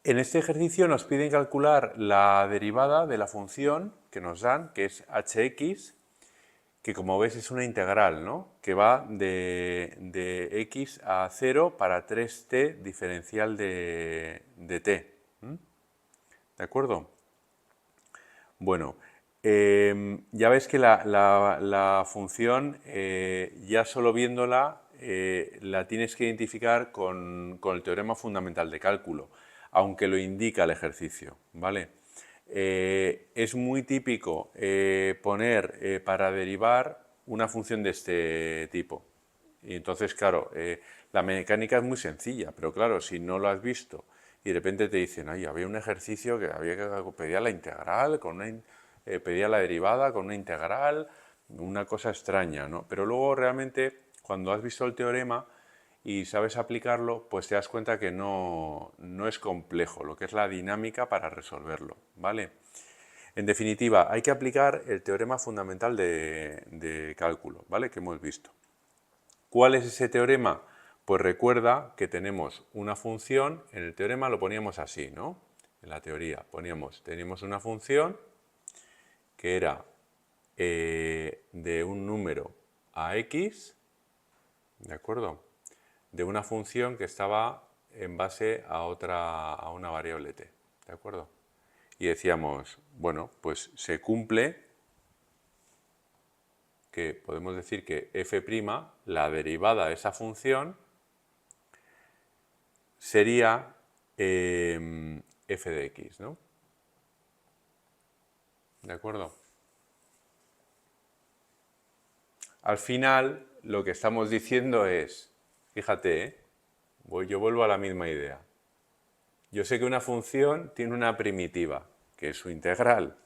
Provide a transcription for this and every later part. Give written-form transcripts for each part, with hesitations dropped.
En este ejercicio nos piden calcular la derivada de la función que nos dan, que es hx, que como ves es una integral, ¿no? Que va de x a 0 para 3t diferencial de t. ¿De acuerdo? Bueno, ya ves que la función, ya solo viéndola, la tienes que identificar con el teorema fundamental de cálculo, aunque lo indica el ejercicio, ¿vale? Es muy típico poner para derivar una función de este tipo. Y entonces, claro, la mecánica es muy sencilla, pero claro, si no lo has visto y de repente te dicen, ay, había un ejercicio que había que pedía la integral, pedía la derivada con una integral, una cosa extraña, ¿no? Pero luego realmente, cuando has visto el teorema y sabes aplicarlo, pues te das cuenta que no es complejo, lo que es la dinámica para resolverlo, ¿vale? En definitiva, hay que aplicar el teorema fundamental de cálculo, ¿vale? Que hemos visto. ¿Cuál es ese teorema? Pues recuerda que tenemos una función, en el teorema lo poníamos así, ¿no? En la teoría teníamos una función que era de un número a x, ¿de acuerdo? De una función que estaba en base a una variable t, ¿de acuerdo? Y decíamos, bueno, pues se cumple que podemos decir que f', la derivada de esa función, sería f de x, ¿no? ¿De acuerdo? Al final, lo que estamos diciendo es, fíjate, yo vuelvo a la misma idea. Yo sé que una función tiene una primitiva, que es su integral.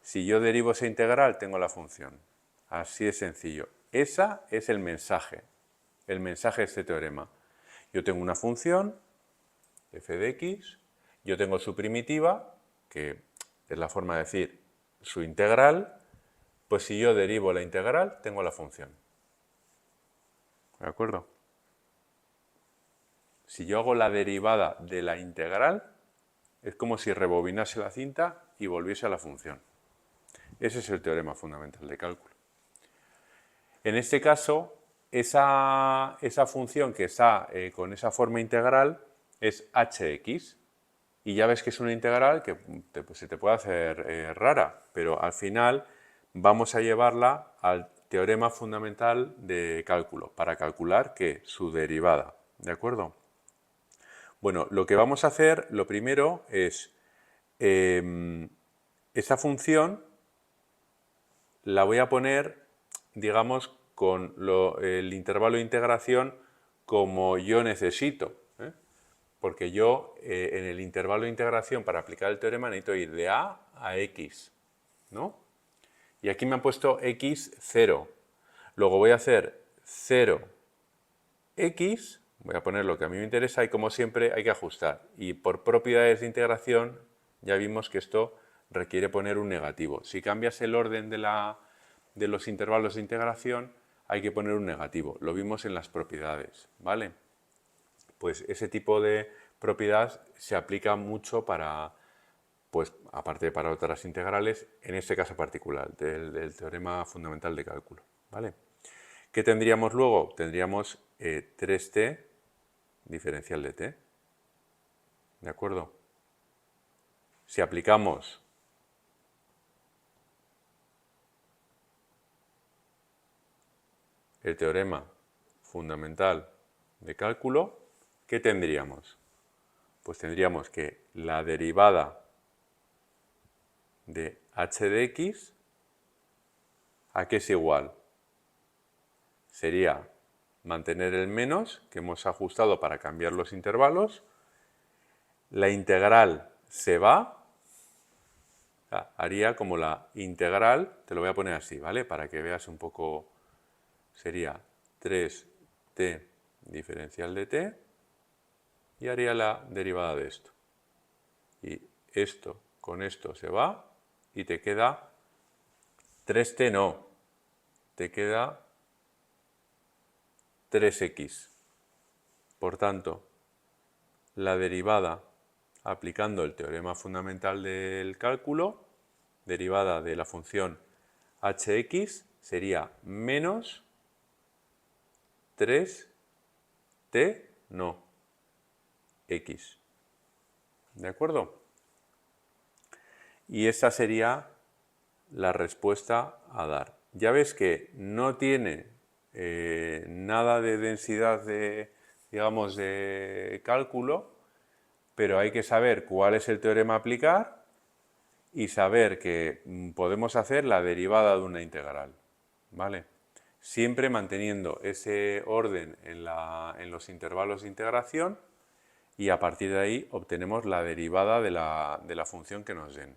Si yo derivo esa integral, tengo la función. Así de sencillo. Esa es el mensaje de este teorema. Yo tengo una función, f de x, yo tengo su primitiva, que es la forma de decir su integral, pues si yo derivo la integral, tengo la función. ¿De acuerdo? Si yo hago la derivada de la integral, es como si rebobinase la cinta y volviese a la función. Ese es el teorema fundamental de cálculo. En este caso, esa función que está con esa forma integral es hx. Y ya ves que es una integral que pues, se te puede hacer rara, pero al final vamos a llevarla al teorema fundamental de cálculo, para calcular que su derivada, ¿de acuerdo? Bueno, lo que vamos a hacer, lo primero es, esa función la voy a poner, digamos, con el intervalo de integración como yo necesito, ¿eh? Porque yo en el intervalo de integración para aplicar el teorema necesito ir de a x, ¿no? Y aquí me han puesto x 0. Luego voy a hacer 0 x, voy a poner lo que a mí me interesa y como siempre hay que ajustar. Y por propiedades de integración ya vimos que esto requiere poner un negativo. Si cambias el orden de los intervalos de integración hay que poner un negativo. Lo vimos en las propiedades, ¿vale? Pues ese tipo de propiedad se aplica mucho para, pues aparte para otras integrales, en este caso particular, del teorema fundamental de cálculo, ¿vale? ¿Qué tendríamos luego? Tendríamos 3t diferencial de t, ¿de acuerdo? Si aplicamos el teorema fundamental de cálculo, ¿qué tendríamos? Pues tendríamos que la derivada de h de x, ¿a qué es igual? Sería mantener el menos, que hemos ajustado para cambiar los intervalos, la integral se va, haría como la integral, te lo voy a poner así, ¿vale? Para que veas un poco, sería 3t diferencial de t, y haría la derivada de esto. Y esto con esto se va, y te queda 3t no, te queda 3x. Por tanto, la derivada aplicando el teorema fundamental del cálculo, derivada de la función hx sería menos 3t, no, x. ¿De acuerdo? Y esa sería la respuesta a dar. Ya ves que no tiene nada de densidad de, digamos, de cálculo, pero hay que saber cuál es el teorema a aplicar y saber que podemos hacer la derivada de una integral, ¿vale? Siempre manteniendo ese orden en los intervalos de integración y a partir de ahí obtenemos la derivada de la función que nos den.